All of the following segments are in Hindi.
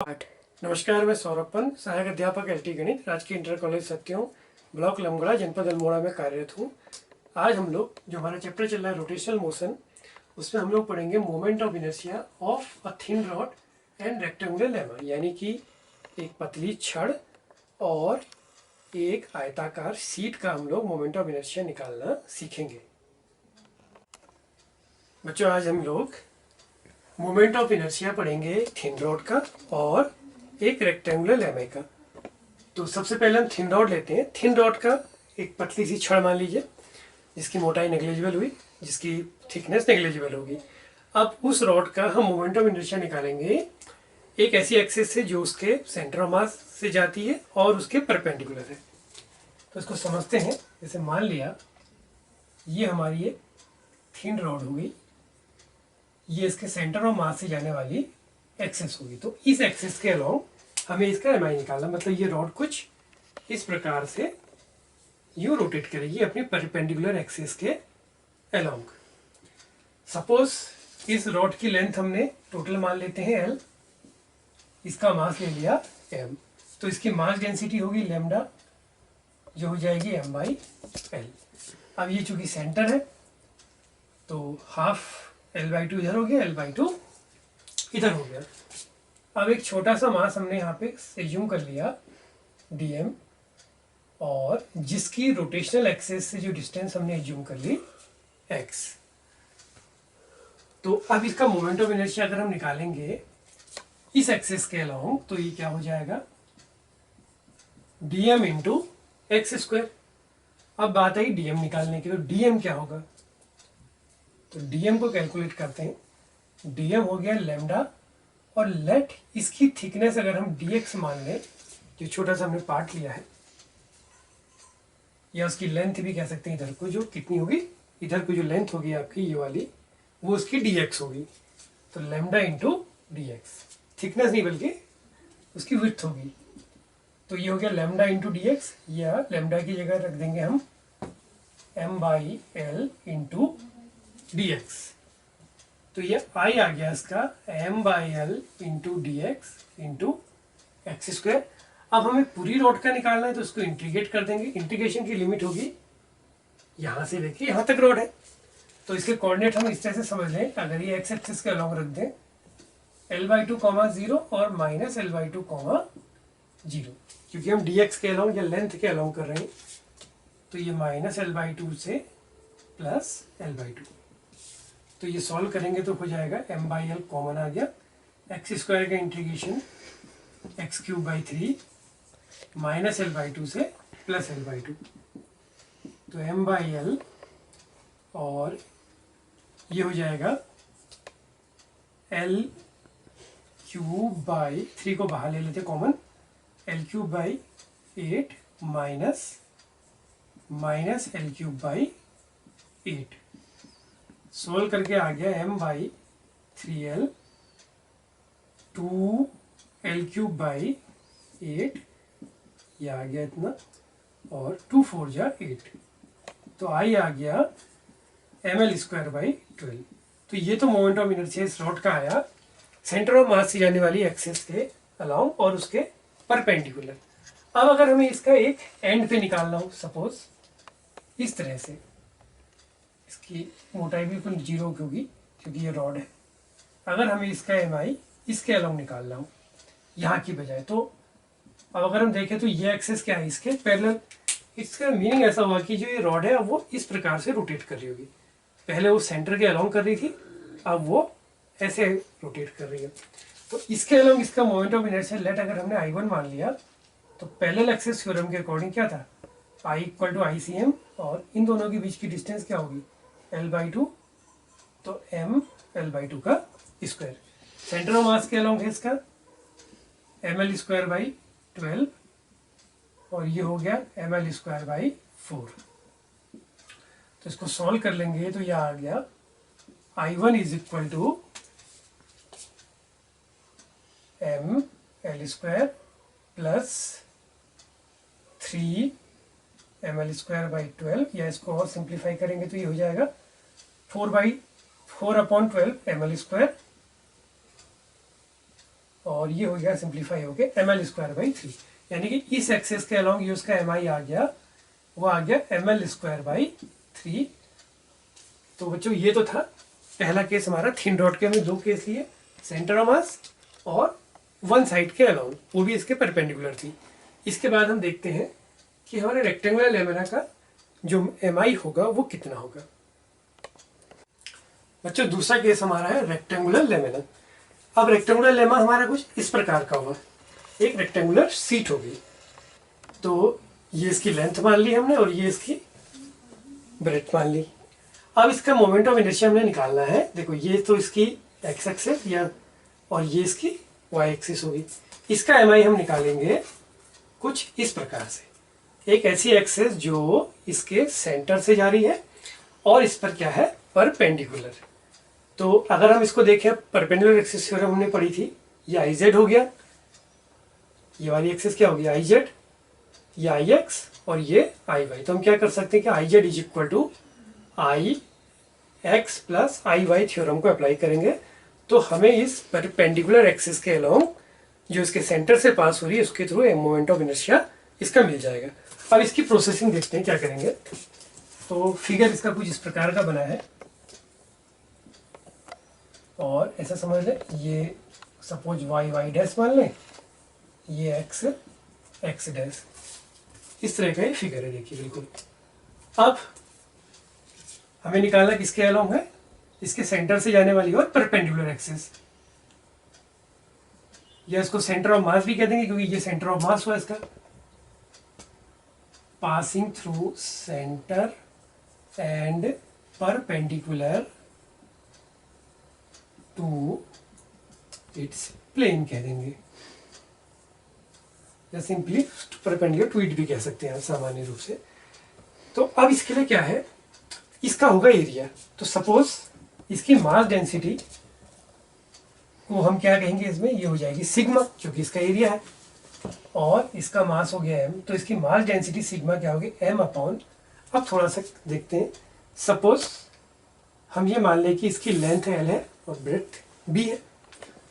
नमस्कार, मैं सौरभ, सहायक अध्यापक एलटी गणित, राजकीय इंटर कॉलेज सत्यों, ब्लॉक लमगड़ा, जनपद अल्मोड़ा में कार्यरत हूँ। आज हम लोग जो हमारा चैप्टर चल रहा है रोटेशनल मोशन, उसमें हम लोग पढ़ेंगे moment of inertia of a thin rod and rectangular lemma, यानी कि एक पतली छड़ और एक आयताकार शीट का हम लोग मोमेंट ऑफ इनर्शिया निकालना सीखेंगे। बच्चों, आज हम लोग मोमेंट ऑफ इनर्शिया पढ़ेंगे थिन रॉड का और एक रेक्टेंगुलर लेमा का। तो सबसे पहले हम थिन रॉड लेते हैं। थिन रॉड का एक पतली सी छड़ मान लीजिए, जिसकी मोटाई नेग्लिजिबल हुई, जिसकी थिकनेस नेग्लिजिबल होगी। अब उस रॉड का हम मोमेंट ऑफ इनर्शिया निकालेंगे एक ऐसी एक्सिस से जो उसके सेंटर ऑफ मास से जाती है और उसके परपेंडिकुलर है। तो इसको समझते हैं। जैसे मान लिया ये हमारी एक थिन रॉड होगी, ये इसके सेंटर ऑफ मास से जाने वाली एक्सिस होगी। तो इस एक्सिस के अलोंग हमें इसका एम आई निकालना, मतलब ये रॉड कुछ इस प्रकार से यूं रोटेट करेगी अपनी परपेंडिकुलर एक्सिस के अलोंग। सपोज इस रॉड की लेंथ हमने टोटल मान लेते हैं L, इसका मास ले लिया M, तो इसकी मास डेंसिटी होगी लैम्डा, जो हो जाएगी M/L। अब ये चूंकि सेंटर है तो हाफ L/2 इधर हो गया, L/2 इधर हो गया। अब एक छोटा सा मास हमने यहाँ पे एज्यूम कर लिया dm, और जिसकी रोटेशनल एक्सिस से जो डिस्टेंस हमने एज्यूम कर ली x। तो अब इसका मोमेंट ऑफ इनर्शिया अगर हम निकालेंगे इस एक्सिस के अलोंग, तो ये क्या हो जाएगा dm इंटू एक्स स्क्वायर। अब बात आई dm निकालने की, तो dm क्या होगा, तो dm को कैलकुलेट करते हैं। dm हो गया लैम्डा, और लेट इसकी थिकनेस अगर हम dx मान लें, जो छोटा सा हमने पार्ट लिया है, या उसकी लेंथ भी कह सकते हैं, इधर को जो कितनी होगी, इधर को जो लेंथ होगी आपकी ये वाली, वो उसकी dx होगी। तो लैम्डा इंटू dx, थिकनेस नहीं बल्कि उसकी विड्थ होगी। तो ये हो गया लैम्डा इंटू dx, या लैम्डा की जगह रख देंगे हम m/l इंटू dx। तो ये I आ गया इसका m/l into dx into x square. अब हमें पूरी रॉड का निकालना है, तो उसको इंटीग्रेट कर देंगे। इंटीग्रेशन की लिमिट होगी यहाँ से लेके यहाँ तक रॉड है, तो इसके कोऑर्डिनेट हम इस तरह से समझ लें। अगर ये एक्स एक्सिस के अलॉन्ग रख दें L/2, 0 और -L/2, 0, क्योंकि हम dx के अलॉन्ग या लेंथ के अलॉन्ग कर रहे हैं, तो ये -L/2 से +L/2। तो ये सॉल्व करेंगे तो हो जाएगा m/l कॉमन आ गया, एक्स स्क्वायर का इंटीग्रेशन x³/3 -L/2 से +L/2, तो m/l, और ये हो जाएगा L³/3 को बाहर ले लेते कॉमन, L³/8 -L³/8। सोल्व करके आ गया m/3l 2L³/8, ये आ गया इतना, और 2 4 जा 8, तो I आ गया mL²/12। तो ये तो मोमेंट ऑफ इनर्शिया इस रॉड का आया सेंटर ऑफ मास से जाने वाली एक्सिस के अलोंग और उसके परपेंडिकुलर। अब अगर हमें इसका एक एंड पे निकालना हो, सपोज इस तरह से, इसकी मोटाई बिल्कुल 0 होगी क्योंकि ये रॉड है। अगर हमें इसका MI इसके अलोंग निकालना हो यहाँ की बजाय, तो अब अगर हम देखें तो ये एक्सिस क्या है, इसके पैरेलल। इसका मीनिंग ऐसा हुआ कि जो ये रॉड है अब वो इस प्रकार से रोटेट कर रही होगी। पहले वो सेंटर के अलोंग कर रही थी, अब वो ऐसे रोटेट कर रही है। तो इसके अलोंग इसका मोमेंट ऑफ इनर्शिया लेट अगर हमने I1 मान लिया, तो पैरेलल एक्सिस थ्योरम के अकॉर्डिंग क्या था, I = ICM, और इन दोनों के बीच की डिस्टेंस क्या होगी L/2, तो m L/2 का स्क्वायर। सेंटर ऑफ मास के अलोंग है इसका mL²/12, और ये हो गया mL²/4। तो इसको सॉल्व कर लेंगे तो यह आ गया I1 = mL² + 3 mL²/12, या इसको और सिंप्लीफाई करेंगे तो ये हो जाएगा 4/4/12 mL², और ये हो गया सिंप्लीफाई हो गया ml²/3, यानी कि इस एक्सेस के अलॉन्ग ये उसका mi आ गया, वो आ गया ml²/3। तो बच्चों ये तो था पहला केस हमारा थिन रॉड के, हमने दो केस लिए, सेंटर ऑफ मास और वन साइड के अलॉन्ग, वो भी इसके परपेंडिकुलर थी। इसके बाद हम देखते हैं कि हमारे रेक्टेंगुलर लेमिना का जो mi होगा वो कितना होगा। बच्चों दूसरा केस हमारा है रेक्टेंगुलर लेमिना। अब रेक्टेंगुलर लेमा हमारा कुछ इस प्रकार का हुआ, एक रेक्टेंगुलर सीट होगी, तो ये इसकी लेंथ मान ली हमने और ये इसकी ब्रेड्थ मान ली। अब इसका मोमेंट ऑफ इनर्शिया हमने निकालना है। देखो ये तो इसकी एक्स एक्सिस या और ये इसकी वाई एक्सिस होगी। इसका mi हम निकालेंगे कुछ इस प्रकार से, एक ऐसी एक्सिस जो इसके सेंटर से जा रही है और इस पर क्या है परपेंडिकुलर। तो अगर हम इसको देखें, परपेंडिकुलर एक्सिस थ्योरम हमने पढ़ी थी, ये आई जेड हो गया, ये वाली एक्सिस क्या होगी आई जेड, ये आई एक्स और ये आई वाई। तो हम क्या कर सकते हैं कि I Z is equal to I X plus I Y theorem को अप्लाई करेंगे, तो हमें इस परपेंडिकुलर एक्सिस के अलोंग जो इसके सेंटर से पास हो रही है उसके थ्रू मोमेंट ऑफ इनर्शिया इसका मिल जाएगा। अब इसकी प्रोसेसिंग देखते हैं क्या करेंगे। तो फिगर इसका कुछ इस प्रकार का बना है और ऐसा समझ लें, ये सपोज वाई वाई डैश मान लें, ये एक्स एक्स डैश, इस तरह का ये फिगर है। देखिए बिल्कुल। अब हमें निकालना किसके अलोंग है, इसके सेंटर से जाने वाली और परपेंडिकुलर एक्सिस, या इसको सेंटर ऑफ मास भी कह देंगे क्योंकि ये सेंटर ऑफ मास हुआ इसका, passing through centre and perpendicular to its plane कह देंगे, या सिंपली परपेंडिकुलर टू इट भी कह सकते हैं सामान्य रूप से। तो अब इसके लिए क्या है, इसका होगा एरिया। तो सपोज इसकी मास डेंसिटी को हम क्या कहेंगे, इसमें ये हो जाएगी सिग्मा क्योंकि इसका एरिया है, और इसका मास हो गया m, तो इसकी मास डेंसिटी सिग्मा क्या होगी m अपॉन। अब थोड़ा सा देखते हैं, सपोज हम ये मान लें कि इसकी लेंथ l है और ब्रेड्थ b है,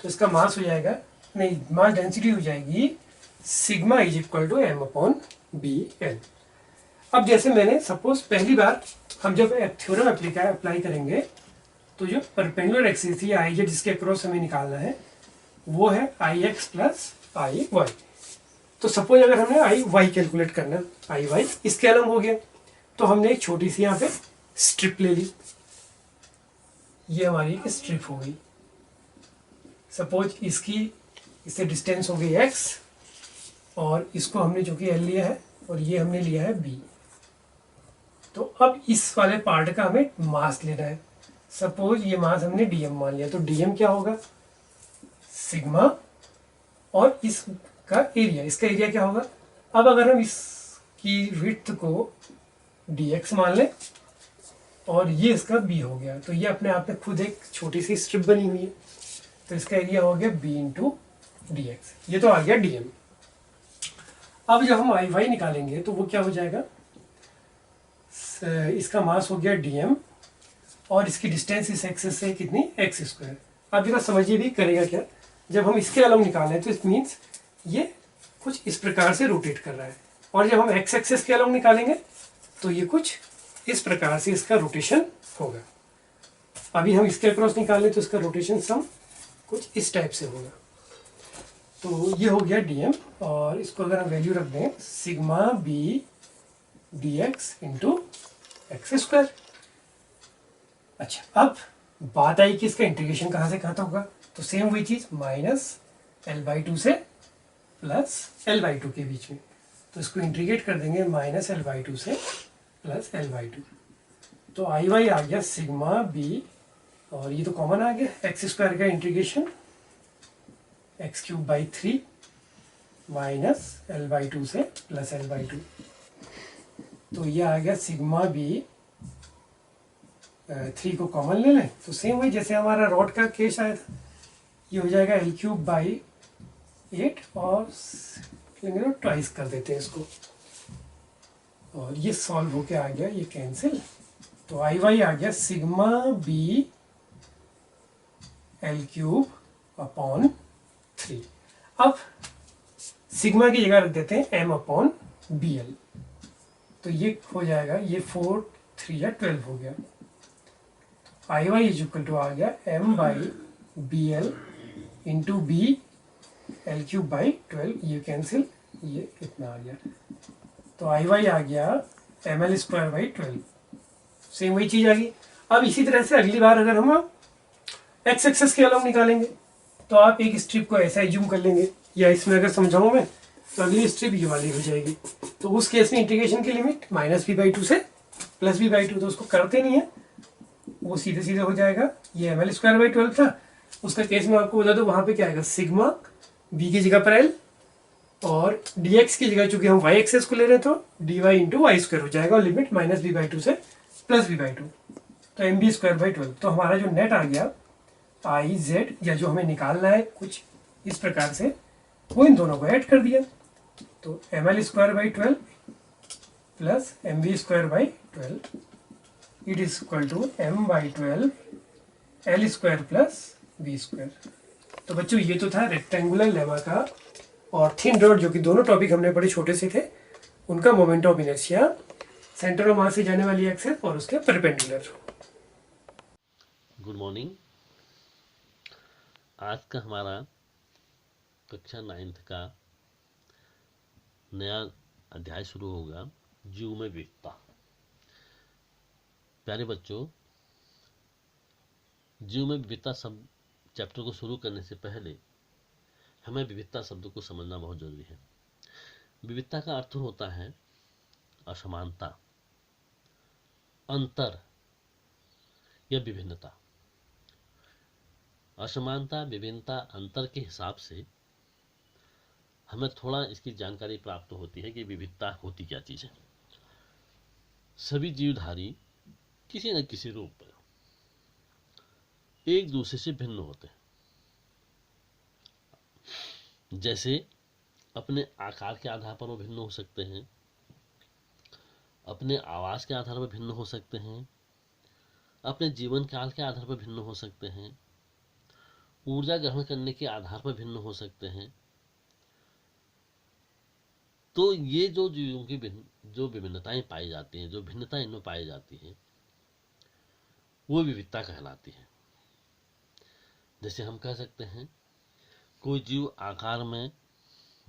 तो इसका मास हो जाएगा, नहीं मास डेंसिटी हो जाएगी sigma is equal to m upon B L. अब जैसे मैंने सपोज पहली बार हम जब थ्योरम अप्लाई करेंगे तो जो परपेंडिकुलर एक्सिस थी आई जेड जिसके अक्रॉस हमें निकालना है वो है आई एक्स प्लस आई वाई। तो सपोज अगर हमने आई वाई कैलकुलेट करना, आई वाई इसके अलग हो गया, तो हमने एक छोटी सी यहाँ पे स्ट्रिप ले ली, ये हमारी एक स्ट्रिप हो गई। सपोज इससे डिस्टेंस हो गई एक्स और इसको हमने जो कि एल लिया है और ये हमने लिया है बी। तो अब इस वाले पार्ट का हमें मास लेना है। सपोज ये मास हमने डीएम मान लिया, तो डीएम क्या होगा सिग्मा और इसका एरिया, इसका एरिया क्या होगा। अब अगर हम इसकी विड्थ को dx मान लें और ये इसका b हो गया, तो ये अपने आप में खुद एक छोटी सी स्ट्रिप बनी हुई है, तो इसका एरिया हो गया b इंटू डी एक्स, ये तो आ गया dm। अब जब हम आई वाई निकालेंगे तो वो क्या हो जाएगा, इसका मास हो गया dm और इसकी डिस्टेंस इस एक्सिस से कितनी एक्स स्क्वायर। अब जरा समझिए भी करेगा क्या, जब हम इसके अलग निकालें तो इट मीन्स ये कुछ इस प्रकार से रोटेट कर रहा है, और जब हम एक्स एक्सिस के अलग निकालेंगे तो ये कुछ इस प्रकार से इसका रोटेशन होगा। अभी हम इसके अक्रॉस निकालें तो इसका रोटेशन सम कुछ इस टाइप से होगा। तो ये हो गया dm, और इसको अगर हम वैल्यू रख दें sigma b dx into x square. अच्छा, अब बात आई कि इसका इंटीग्रेशन कहाँ से कहाँ तक होगा, तो सेम वही चीज़ माइनस l/2 से प्लस l/2 के बीच में, तो इसको इंटीग्रेट कर देंगे माइनस l/2 से प्लस l/2। तो आई वाई आ गया सिग्मा बी, और ये तो कॉमन आ गया एक्स स्क्वायर का इंटीग्रेशन x³/3 माइनस l/2 से प्लस l/2, तो ये आ गया सिग्मा बी। 3 को कॉमन ले लें तो सेम वही जैसे हमारा रॉड का केस आया था, ये हो जाएगा l³/8 और ट्वाइस कर देते हैं इसको, और ये सॉल्व होके आ गया, ये कैंसिल। तो आई वाई आ गया सिग्मा बी l³ अपॉन 3। अब सिग्मा की जगह रख देते हैं m/bl, तो ये हो जाएगा, ये 4 3 या 12 हो गया। आई वाई इज इक्वल टू आ गया m/bl इंटू बी L³/12, ये कैंसिल, ये इतना आ गया, तो आई वाई आ गया ml²/12। सेम वही चीज आ गई। अब इसी तरह से अगली बार अगर हम एक्स एक्सेस के अलॉन्ग निकालेंगे तो आप एक स्ट्रिप को ऐसा एज्यूम कर लेंगे, या इसमें अगर समझाऊं मैं तो अगली स्ट्रिप ये वाली हो जाएगी। तो उस केस में इंटीग्रेशन की लिमिट -b/2 से +b/2, तो उसको करते नहीं है, वो सीधे सीधे हो जाएगा। ये ml²/12 था, उसका केस में आपको बता दो वहां पे क्या आएगा, सिग्मा b की जगह पर l और dx की जगह चूंकि हम y एक्सेस को ले रहे हैं तो dy इंटू y² हो जाएगा, और लिमिट -b/2 से +b/2, तो mb²/12। तो हमारा जो नेट आ गया आई जेड, या जो हमें निकालना है कुछ इस प्रकार से, वो इन दोनों को ऐड कर दिया, तो ml²/12 plus mb²/12 it is equal to m/12 l² plus b²। तो बच्चों ये तो था रेक्टेंगुलर लेमा का और थिन रॉड, जो कि दोनों टॉपिक हमने बड़े छोटे से थे, उनका moment of inertia, centre of mass से जाने वाली एक्सेस और उसके परपेंडिकुलर। Good morning. आज का हमारा कक्षा 9th का नया अध्याय शुरू होगा, जीव में विविधता। प्यारे बच्चों, जीव में विविधता सब चैप्टर को शुरू करने से पहले हमें विविधता शब्द को समझना बहुत जरूरी है। विविधता का अर्थ होता है असमानता, अंतर या विभिन्नता। असमानता, विभिन्नता, अंतर के हिसाब से हमें थोड़ा इसकी जानकारी प्राप्त होती है कि विविधता होती क्या चीज है। सभी जीवधारी किसी न किसी रूप में एक दूसरे से भिन्न होते हैं। जैसे अपने आकार के आधार पर वो भिन्न हो सकते हैं, अपने आवास के आधार पर भिन्न हो सकते हैं, अपने जीवन काल के आधार पर भिन्न हो सकते हैं, ऊर्जा ग्रहण करने के आधार पर भिन्न हो सकते हैं। तो ये जो जीवों की जो विभिन्नताएं पाई जाती हैं, जो भिन्नता इनमें पाई जाती हैं, वो विविधता कहलाती है। जैसे हम कह सकते हैं कोई जीव आकार में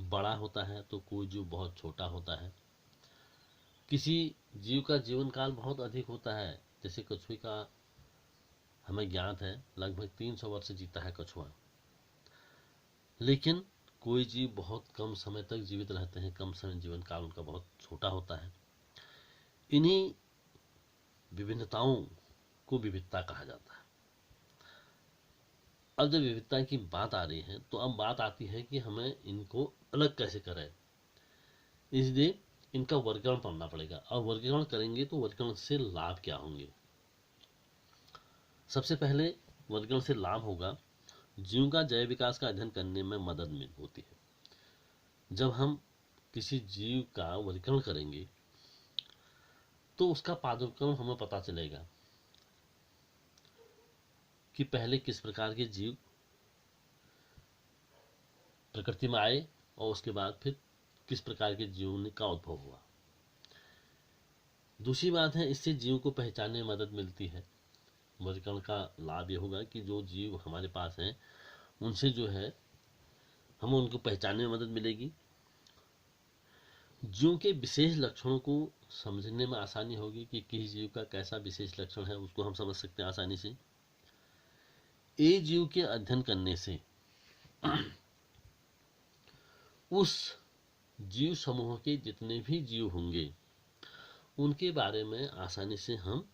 बड़ा होता है तो कोई जीव बहुत छोटा होता है। किसी जीव का जीवन काल बहुत अधिक होता है, जैसे कछुए का हमें ज्ञात है लगभग 300 वर्ष जीता है कछुआ। लेकिन कोई जीव बहुत कम समय तक जीवित रहते हैं, कम समय जीवन काल उनका बहुत छोटा होता है। इन्हीं विभिन्नताओं को विविधता कहा जाता है। अब जब विविधता की बात आ रही है तो अब बात आती है कि हमें इनको अलग कैसे करें। इसलिए इनका वर्गीकरण पढ़ना पड़ेगा, और वर्गीकरण करेंगे तो वर्गीकरण से लाभ क्या होंगे। सबसे पहले वर्गीकरण से लाभ होगा, जीव का जैव विकास का अध्ययन करने में मदद होती है। जब हम किसी जीव का वर्गीकरण करेंगे तो उसका पादुक्रम हमें पता चलेगा कि पहले किस प्रकार के जीव प्रकृति में आए और उसके बाद फिर किस प्रकार के जीव का उद्भव हुआ। दूसरी बात है, इससे जीव को पहचानने में मदद मिलती है। वर्गीकरण का लाभ यह होगा कि जो जीव हमारे पास हैं उनसे जो है हमें उनको पहचानने में मदद मिलेगी। जीव के विशेष लक्षणों को समझने में आसानी होगी कि किस जीव का कैसा विशेष लक्षण है, उसको हम समझ सकते हैं आसानी से। एक जीव के अध्ययन करने से उस जीव समूह के जितने भी जीव होंगे उनके बारे में आसानी से हम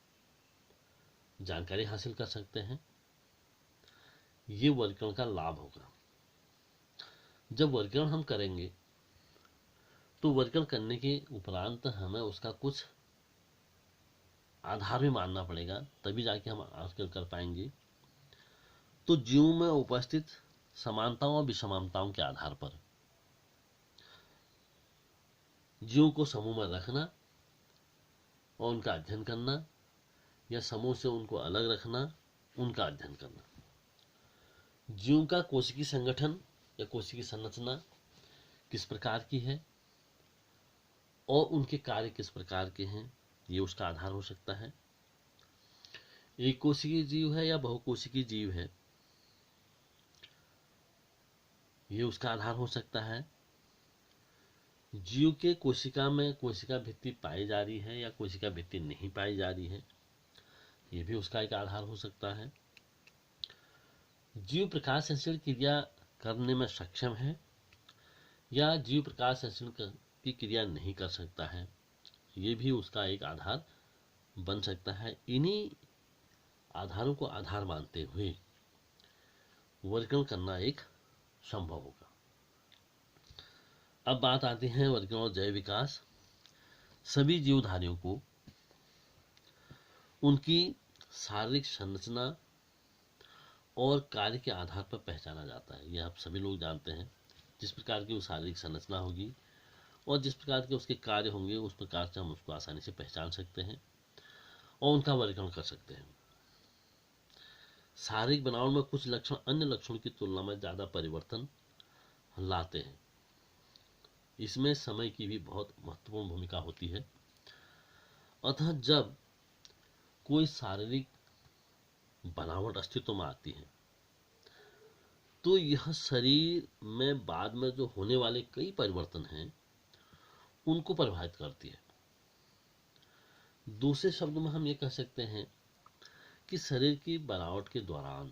जानकारी हासिल कर सकते हैं। ये वर्गीकरण का लाभ होगा। जब वर्गीकरण हम करेंगे तो वर्गीकरण करने के उपरांत हमें उसका कुछ आधार भी मानना पड़ेगा, तभी जाके हम आजकल कर पाएंगे। तो जीव में उपस्थित समानताओं और विषमताओं के आधार पर जीव को समूह में रखना और उनका अध्ययन करना, या समूह से उनको अलग रखना, उनका अध्ययन करना। जीव का कोशिकीय संगठन या कोशिका की संरचना किस प्रकार की है और उनके कार्य किस प्रकार के हैं, ये उसका आधार हो सकता है। एक कोशिकीय जीव है या बहुकोशिकीय जीव है, ये उसका आधार हो सकता है। जीव के कोशिका में कोशिका भित्ति पाई जा रही है या कोशिका भित्ति नहीं पाई जा रही है, ये भी उसका एक आधार हो सकता है। जीव प्रकाश संश्लेषण क्रिया करने में सक्षम है या जीव प्रकाश संश्लेषण की क्रिया नहीं कर सकता है, ये भी उसका एक आधार बन सकता है। इन्हीं आधारों को आधार मानते हुए वर्गीकरण करना एक संभव होगा। अब बात आती है वर्गीकरण और जैव विकास। सभी जीवधारियों को उनकी शारीरिक संरचना और कार्य के आधार पर पहचाना जाता है। यह आप सभी लोग जानते हैं। जिस प्रकार की वो शारीरिक संरचना होगी और जिस प्रकार के उसके कार्य होंगे, उस प्रकार से हम उसको आसानी से पहचान सकते हैं और उनका वर्गीकरण कर सकते हैं। शारीरिक बनावट में कुछ लक्षण अन्य लक्षणों की तुलना में ज़्यादा परिवर्तन लाते हैं। इसमें समय की भी बहुत महत्वपूर्ण भूमिका होती है। अतः जब कोई शारीरिक बनावट अस्तित्व में आती है तो यह शरीर में बाद में जो होने वाले कई परिवर्तन हैं उनको प्रभावित करती है। दूसरे शब्दों में हम ये कह सकते हैं कि शरीर की बनावट के दौरान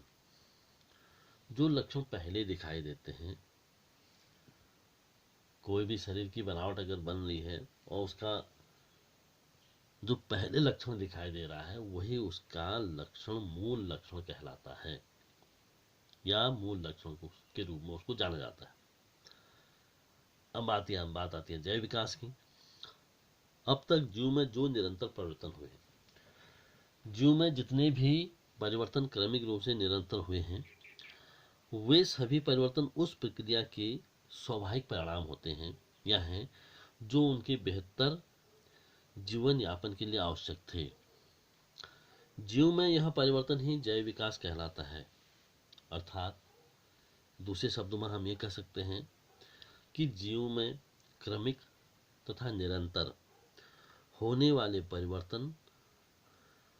जो लक्षण पहले दिखाई देते हैं, कोई भी शरीर की बनावट अगर बन रही है और उसका जो पहले लक्षण दिखाई दे रहा है वही उसका लक्षण मूल लक्षण कहलाता है या मूल लक्षण के रूप में उसको जाना जाता है। अब बात आती है जैव विकास की। अब तक जीव में जो निरंतर परिवर्तन हुए, जीव में जितने भी परिवर्तन क्रमिक रूप से निरंतर हुए हैं, वे सभी परिवर्तन उस प्रक्रिया के स्वाभाविक परिणाम होते हैं या हैं जो उनके बेहतर जीवन यापन के लिए आवश्यक थे। जीव में यह परिवर्तन ही जैव विकास कहलाता है। अर्थात दूसरे शब्दों में हम ये कह सकते हैं कि जीव में क्रमिक तथा निरंतर होने वाले परिवर्तन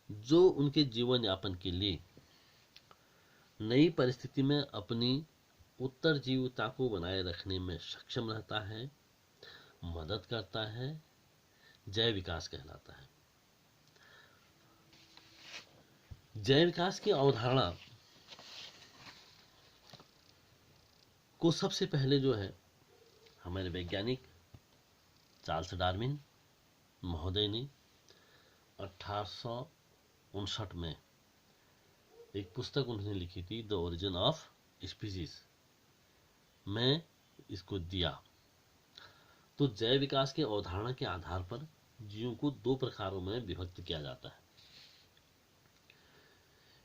जो उनके जीवन यापन के लिए नई परिस्थिति में अपनी उत्तरजीविता को बनाए रखने में सक्षम रहता है, मदद करता है, जैव विकास कहलाता है। जैव विकास की अवधारणा को सबसे पहले जो है हमारे वैज्ञानिक चार्ल्स डार्विन महोदय ने 1859 में एक पुस्तक उन्होंने लिखी थी, द ओरिजिन ऑफ स्पीसीज में इसको दिया। तो जैव विकास के अवधारणा के आधार पर जीवों को दो प्रकारों में विभक्त किया जाता है।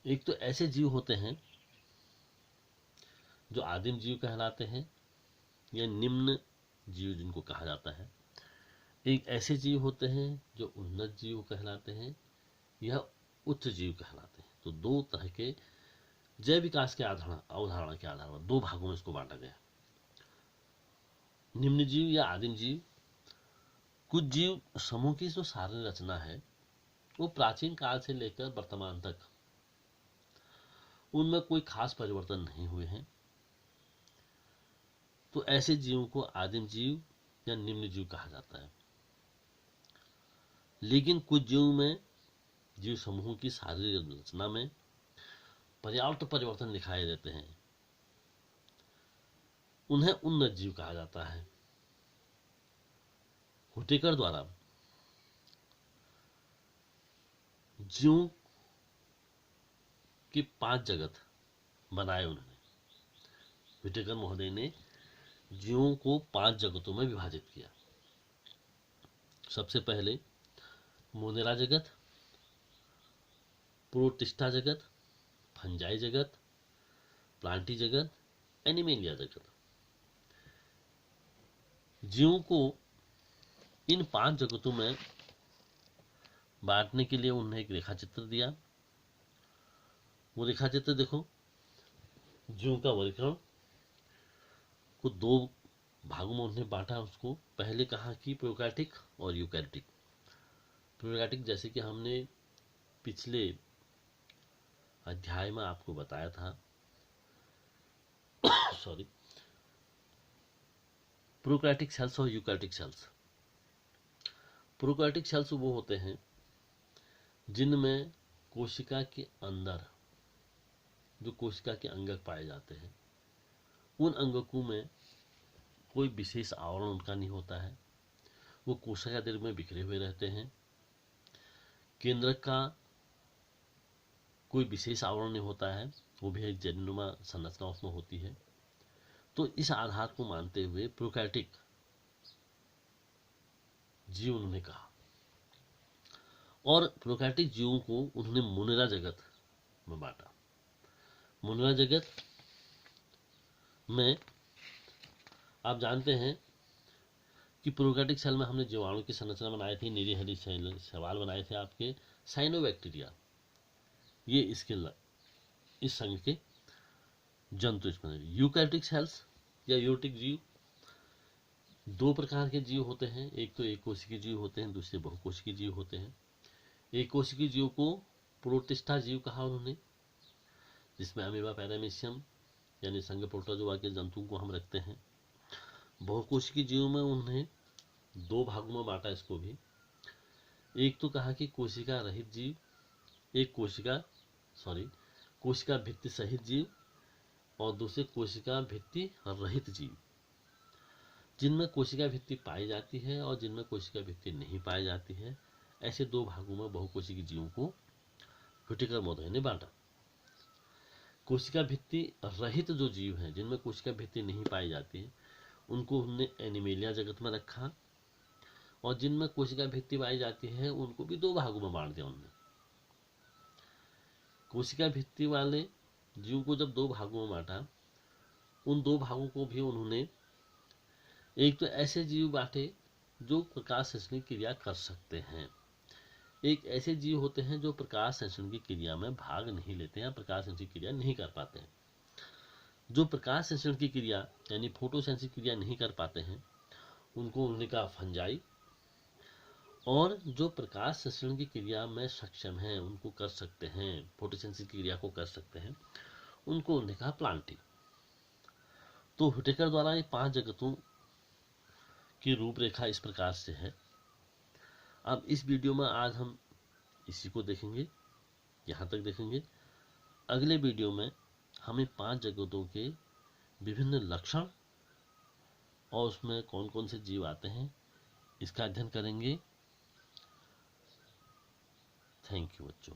एक तो ऐसे जीव होते हैं जो आदिम जीव कहलाते हैं या निम्न जीव जिनको कहा जाता है। एक ऐसे जीव होते हैं जो उन्नत जीव कहलाते हैं या उच्च जीव कहलाते हैं। तो दो तरह के जैव विकास के अवधारणा के आधार पर दो भागों में इसको बांटा गया। निम्न जीव या आदिम जीव, कुछ जीव समूह की जो शारीरिक रचना है वो प्राचीन काल से लेकर वर्तमान तक उनमें कोई खास परिवर्तन नहीं हुए हैं, तो ऐसे जीवों को आदिम जीव या निम्न जीव कहा जाता है। लेकिन कुछ जीवों में जीव समूहों की शारीरिक रचना में पर्याप्त परिवर्तन दिखाई देते हैं, उन्हें उन्नत जीव कहा जाता है। हुटेकर द्वारा जीवों के 5 जगत बनाए उन्होंने। हुटेकर महोदय ने जीवों को 5 जगतों में विभाजित किया। सबसे पहले मोनेरा जगत, प्रोटिस्टा जगत, फंजाई जगत, प्लांटी जगत, एनिमेलिया जगत। जीवों को इन 5 जगतों में बांटने के लिए उन्होंने एक रेखा चित्र दिया। वो रेखा चित्र देखो, जीवों का वर्गीकरण को दो भागों में उन्होंने बांटा उसको। पहले कहा कि प्रोकैरियोटिक और यूकैरियोटिक। प्रोकैरियोटिक जैसे कि हमने पिछले अध्याय में आपको बताया था सॉरी, प्रोकैरियोटिक सेल्स और यूकैरियोटिक सेल्स। प्रोकैरियोटिक सेल्स वो होते हैं जिनमें कोशिका के अंदर जो कोशिका के अंगक पाए जाते हैं, उन अंगकों में कोई विशेष आवरण उनका नहीं होता है। वो कोशिका दिल में बिखरे हुए रहते हैं। केंद्रक का कोई विशेष आवरण नहीं होता है, वो भी एक जनिनुमा संरचना उसमें होती है। तो इस आधार को मानते हुए प्रोकैरियोटिक जीव उन्होंने कहा। और प्रोकैरियोटिक जीवों को उन्होंने मुनिरा जगत में बांटा। मुनिरा जगत में आप जानते हैं कि प्रोकैरियोटिक सेल में हमने जीवाणु की संरचना बनाई थी, नीली हरी सवाल बनाए थे आपके। साइनोबैक्टीरिया ये इस संघ के जंतु इसमें। यूकैरियोटिक सेल्स या यूरोटिक जीव दो प्रकार के जीव होते हैं। एक तो एक कोशिकीय जीव होते हैं, दूसरे बहुकोशिकीय जीव होते हैं। एक कोशिकीय जीव को प्रोटिस्टा जीव कहा उन्होंने, जिसमें अमीबा, पैरामीशियम यानी संघ प्रोटोजोआ के जंतुओं को हम रखते हैं। बहुकोशिकीय जीव में उन्हें दो भागों में बांटा इसको भी। एक तो कहा कि कोशिका रहित जीव, एक कोशिका भित्ति सहित जीव, और दूसरे कोशिका भित्ति रहित जीव। जिनमें कोशिका भित्ति पाई जाती है और जिनमें कोशिका भित्ति नहीं पाई जाती है, ऐसे दो भागों में बहुकोशिकीय जीवों को व्हिटेकर महोदय ने बांटा। कोशिका भित्ति रहित जो जीव हैं, जिनमें कोशिका भित्ति नहीं पाई जाती है, उनको हमने एनिमेलिया जगत में रखा। और जिनमें कोशिका भित्ति पाई जाती है उनको भी दो भागों में बांट दिया उन्होंने। कोशिका भित्ति वाले जीव को जब दो भागों में बांटा, उन दो भागों को भी उन्होंने एक तो ऐसे जीव बांटे जो प्रकाश संश्लेषण की क्रिया कर सकते हैं, एक ऐसे जीव होते हैं जो प्रकाश संश्लेषण की क्रिया में भाग नहीं लेते हैं, प्रकाश संश्लेषण की क्रिया नहीं कर पाते हैं। जो प्रकाश संश्लेषण की क्रिया यानी फोटोसेंसिस क्रिया नहीं कर पाते हैं उनको उन्होंने कहा फंजाई। और जो प्रकाश संश्लेषण की क्रिया में सक्षम हैं, उनको कर सकते हैं, फोटोसेंसिस की क्रिया को कर सकते हैं, उनको उन्होंने कहा प्लांटी। तो व्हिटेकर द्वारा ये 5 जगतों की रूपरेखा इस प्रकार से है। अब इस वीडियो में आज हम इसी को देखेंगे, यहाँ तक देखेंगे। अगले वीडियो में हमें 5 जगतों के विभिन्न लक्षण और उसमें कौन कौन से जीव आते हैं इसका अध्ययन करेंगे। थैंक यू बच्चों।